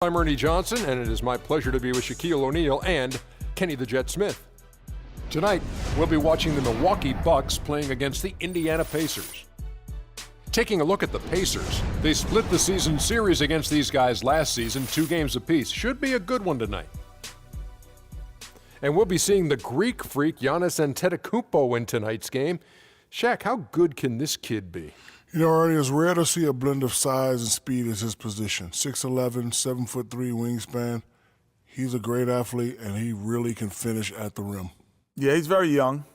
I'm Ernie Johnson, and it is my pleasure to be with Shaquille O'Neal and Kenny the Jet Smith. Tonight, we'll be watching the Milwaukee Bucks playing against the Indiana Pacers. Taking a look at the Pacers, they split the season series against these guys last season, 2 games apiece. Should be a good one tonight. And we'll be seeing the Greek freak Giannis Antetokounmpo in tonight's game. Shaq, how good can this kid be? You know, Ernie, it's rare to see a blend of size and speed as his position. 6'11", 7'3" wingspan. He's a great athlete, and he really can finish at the rim. Yeah, he's very young,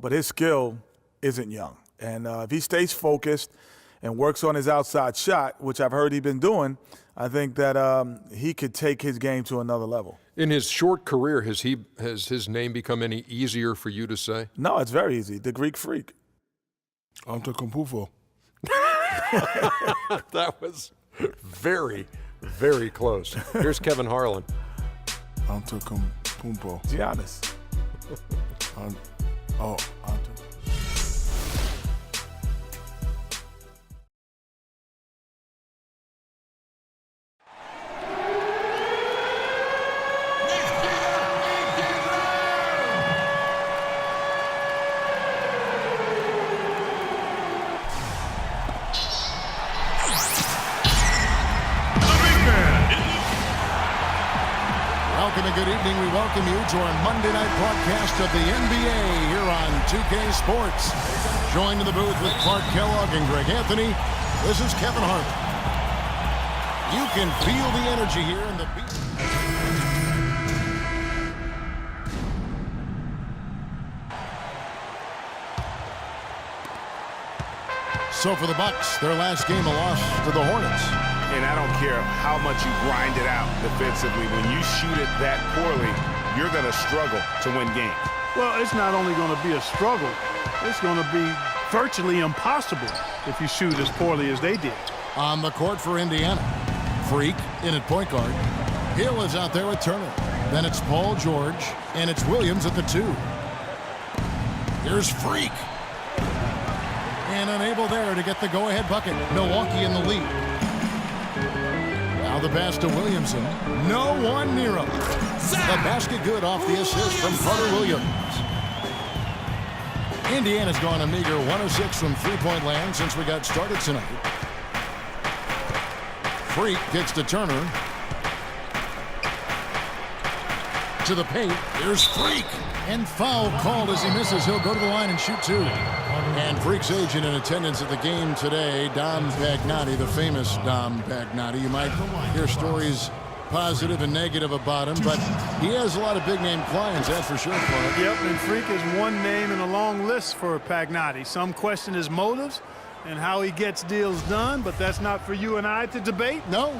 but his skill isn't young. And if he stays focused and works on his outside shot, which I've heard he's been doing, I think that he could take his game to another level. In his short career, has his name become any easier for you to say? No, it's very easy. The Greek freak. Antetokounmpo. That was very, very close. Here's Kevin Harlan. Antetokounmpo. Giannis. Good evening. We welcome you to our Monday night broadcast of the NBA here on 2K Sports. Joined in the booth with Clark Kellogg and Greg Anthony, this is Kevin Harlan. You can feel the energy here in the beat. So for the Bucks, their last game, a loss to the Hornets. And I don't care how much you grind it out defensively. When you shoot it that poorly, you're going to struggle to win games. Well, it's not only going to be a struggle, it's going to be virtually impossible if you shoot as poorly as they did. On the court for Indiana, Freak in at point guard. Hill is out there with Turner. Then it's Paul George, and it's Williams at the 2. Here's Freak. And unable there to get the go-ahead bucket. Milwaukee in the lead. Now the pass to Williamson. No one near him. The basket good off the assist from Carter Williams. Indiana's gone a meager 1 of 6 from three-point land since we got started tonight. Freak gets to Turner. To the paint. Here's Freak. And foul called as he misses. He'll go to the line and shoot 2. And Freak's agent in attendance at the game today, Dom Pagnotti, the famous Dom Pagnotti. You might hear stories positive and negative about him, but he has a lot of big-name clients, that's for sure, Clark. Yep, and Freak is one name in a long list for Pagnotti. Some question his motives and how he gets deals done, but that's not for you and I to debate. No.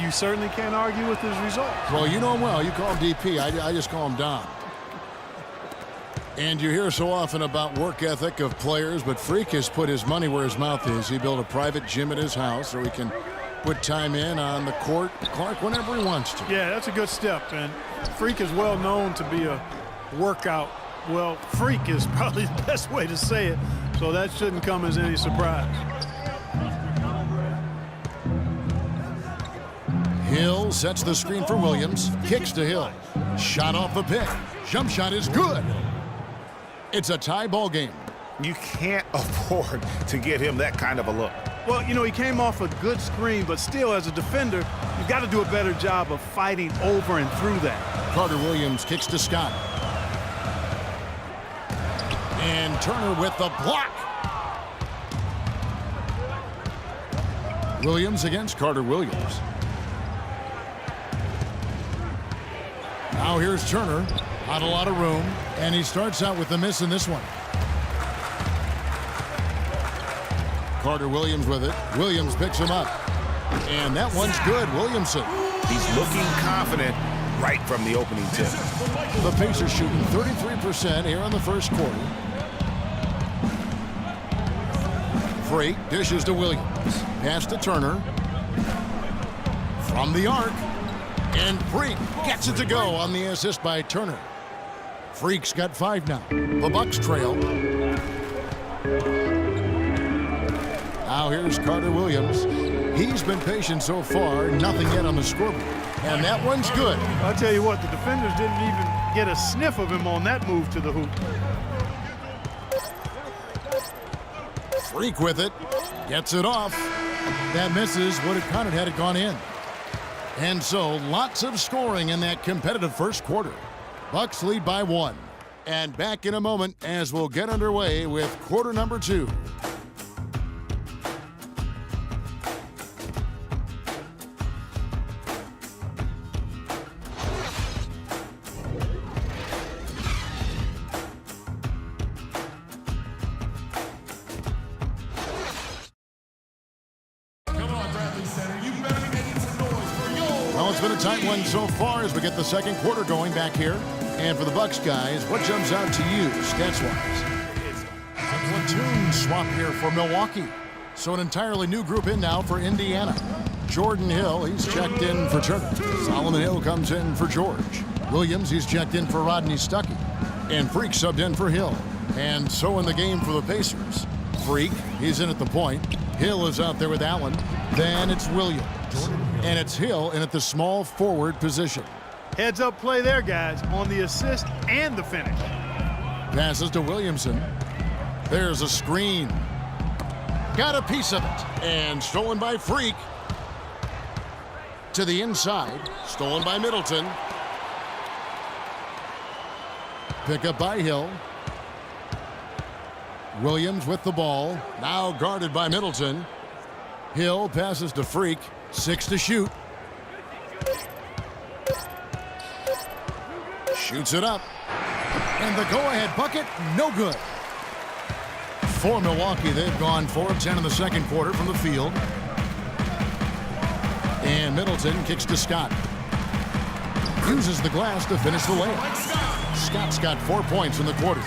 You certainly can't argue with his results. Well, you know him well. You call him DP. I just call him Dom. And you hear so often about work ethic of players, but Freak has put his money where his mouth is. He built a private gym at his house so he can put time in on the court, Clark, whenever he wants to. Yeah, that's a good step. And Freak is well known to be a workout. Well, freak is probably the best way to say it, so that shouldn't come as any surprise. Hill sets the screen for Williams, kicks to Hill. Shot off the pick. Jump shot is good. It's a tie ball game. You can't afford to get him that kind of a look. Well, he came off a good screen, but still, as a defender, you've got to do a better job of fighting over and through that. Carter Williams kicks to Scott. And Turner with the block. Williams against Carter Williams. Now here's Turner. Not a lot of room, and he starts out with the miss in this one. Carter Williams with it. Williams picks him up. And that one's good. Williamson. He's looking confident right from the opening tip. The Pacers shooting 33% here in the first quarter. Freak dishes to Williams. Pass to Turner. From the arc. And Freak gets it to go on the assist by Turner. Freak's got 5 now. The Bucks trail. Now here's Carter Williams. He's been patient so far, nothing yet on the scoreboard. And that one's good. I'll tell you what, the defenders didn't even get a sniff of him on that move to the hoop. Freak with it. Gets it off. That misses. Would have counted had it gone in. And so, lots of scoring in that competitive first quarter. Bucks lead by 1. And back in a moment as we'll get underway with quarter number 2. Well, it's been a tight one so far as we get the second quarter going back here. And for the Bucks guys, what jumps out to you stats-wise? A platoon swap here for Milwaukee. So an entirely new group in now for Indiana. Jordan Hill, he's checked in for Turner. Solomon Hill comes in for George. Williams, he's checked in for Rodney Stuckey. And Freak subbed in for Hill. And so in the game for the Pacers. Freak, he's in at the point. Hill is out there with Allen. Then it's Williams. And it's Hill in at the small forward position. Heads up play there, guys, on the assist and the finish. Passes to Williamson. There's a screen. Got a piece of it. And stolen by Freak. To the inside. Stolen by Middleton. Pick up by Hill. Williams with the ball. Now guarded by Middleton. Hill passes to Freak. 6 to shoot. Shoots it up. And the go-ahead bucket, no good. For Milwaukee, they've gone 4 of 10 in the second quarter from the field. And Middleton kicks to Scott. Uses the glass to finish the layup. Scott's got 4 points in the quarter.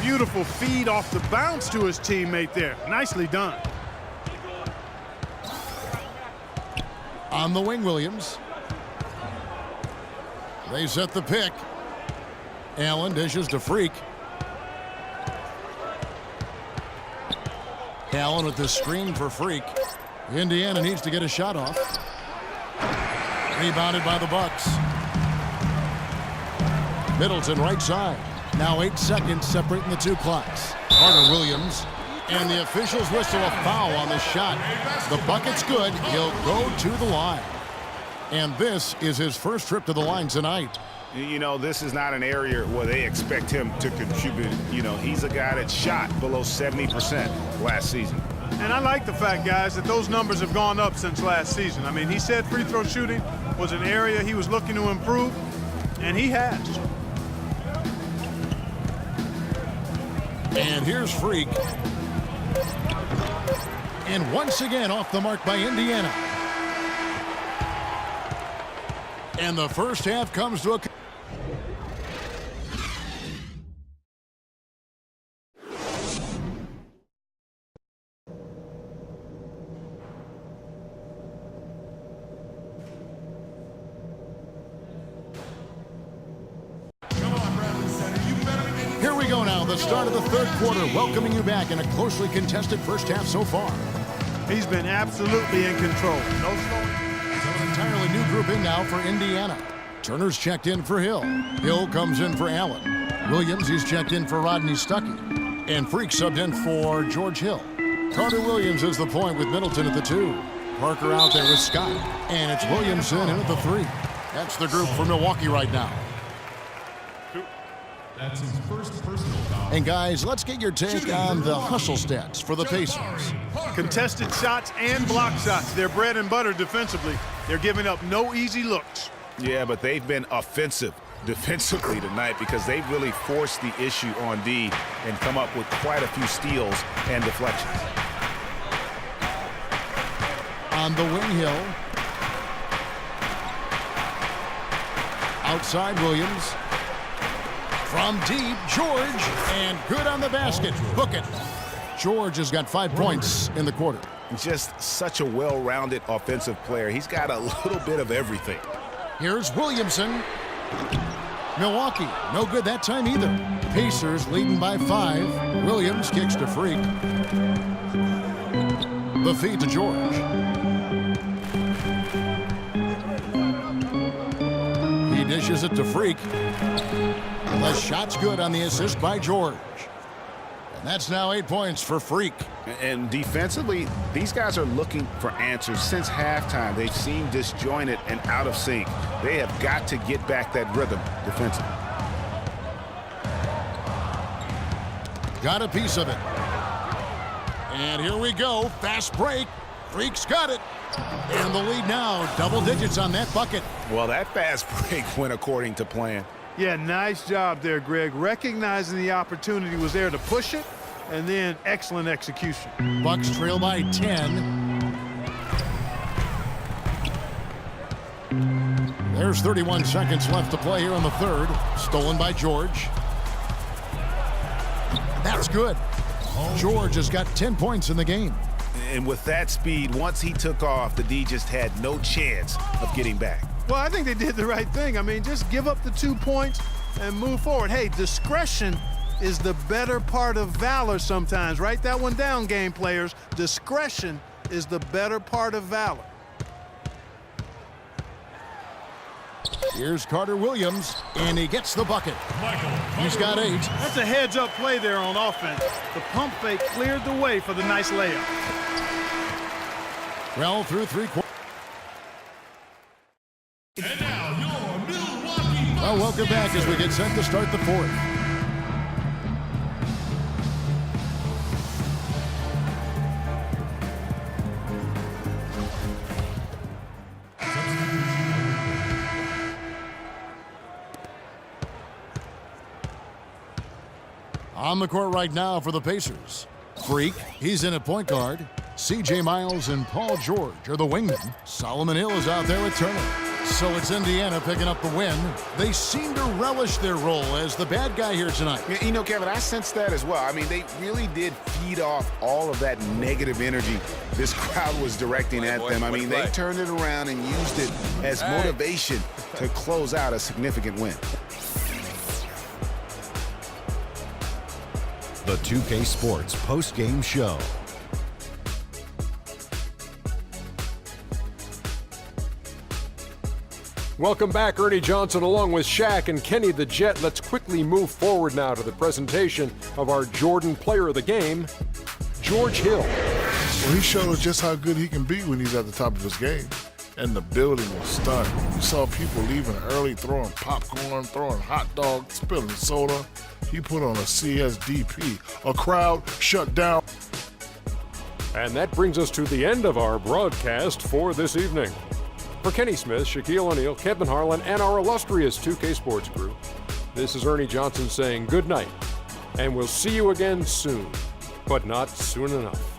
Beautiful feed off the bounce to his teammate there. Nicely done. On the wing, Williams. They set the pick. Allen dishes to Freak. Allen with the screen for Freak. Indiana needs to get a shot off. Rebounded by the Bucks. Middleton right side. Now 8 seconds separating the two clocks. Carter Williams. And the officials whistle a foul on the shot. The bucket's good. He'll go to the line. And this is his first trip to the line tonight. You know, this is not an area where they expect him to contribute. You know, he's a guy that shot below 70% last season. And I like the fact, guys, that those numbers have gone up since last season. I mean, he said free throw shooting was an area he was looking to improve, and he has. And here's Freak. And once again off the mark by Indiana. And the first half comes to a... Here we go now, the start of the third quarter, welcoming you back in a closely contested first half so far. He's been absolutely in control. No slowing. So an entirely new group in now for Indiana. Turner's checked in for Hill. Hill comes in for Allen. Williams, he's checked in for Rodney Stuckey. And Freak subbed in for George Hill. Carter Williams is the point with Middleton at the 2. Parker out there with Scott. And it's Williamson in at the 3. That's the group for Milwaukee right now. That's his first personal foul. And guys, let's get your take on the hustle stats for the Pacers. Contested shots and block shots. They're bread and butter defensively. They're giving up no easy looks. Yeah, but they've been offensive defensively tonight because they've really forced the issue on D and come up with quite a few steals and deflections. On the wing, Hill. Outside, Williams. From deep, George, and good on the basket. Book it. George has got 5 points in the quarter. Just such a well-rounded offensive player. He's got a little bit of everything. Here's Williamson. Milwaukee, no good that time either. Pacers leading by 5. Williams kicks to Freak. The feed to George. dishes it to Freak. The shot's good on the assist by George. And that's now 8 points for Freak. And defensively, these guys are looking for answers since halftime. They've seemed disjointed and out of sync. They have got to get back that rhythm defensively. Got a piece of it. And here we go. Fast break. Freak's got it. And the lead now, double digits on that bucket. Well, that fast break went according to plan. Yeah, nice job there, Greg. Recognizing the opportunity was there to push it, and then excellent execution. Bucks trail by 10. There's 31 seconds left to play here in the third. Stolen by George. That's good. George has got 10 points in the game. And with that speed, once he took off, the D just had no chance of getting back. Well, I think they did the right thing. I mean, just give up the 2 points and move forward. Hey, discretion is the better part of valor sometimes. Write that one down, game players. Discretion is the better part of valor. Here's Carter Williams, and he gets the bucket. He's got 8. That's a heads-up play there on offense. The pump fake cleared the way for the nice layup. Well, through 3 quarters. And now your Milwaukee Bucks. Well, welcome back as we get set to start the fourth. On the court right now for the Pacers. Freak, he's in at point guard. C.J. Miles and Paul George are the wingmen. Solomon Hill is out there with Turner. So it's Indiana picking up the win. They seem to relish their role as the bad guy here tonight. You know, Kevin, I sense that as well. I mean, they really did feed off all of that negative energy this crowd was directing at them. I mean, they turned it around and used it as motivation to close out a significant win. The 2K Sports post-game show. Welcome back, Ernie Johnson along with Shaq and Kenny the Jet. Let's quickly move forward now to the presentation of our Jordan Player of the Game, George Hill. Well, he showed us just how good he can be when he's at the top of his game. And the building was stunned. You saw people leaving early, throwing popcorn, throwing hot dogs, spilling soda. He put on a CSDP. A crowd shut down. And that brings us to the end of our broadcast for this evening. For Kenny Smith, Shaquille O'Neal, Kevin Harlan, and our illustrious 2K Sports crew, this is Ernie Johnson saying good night, and we'll see you again soon, but not soon enough.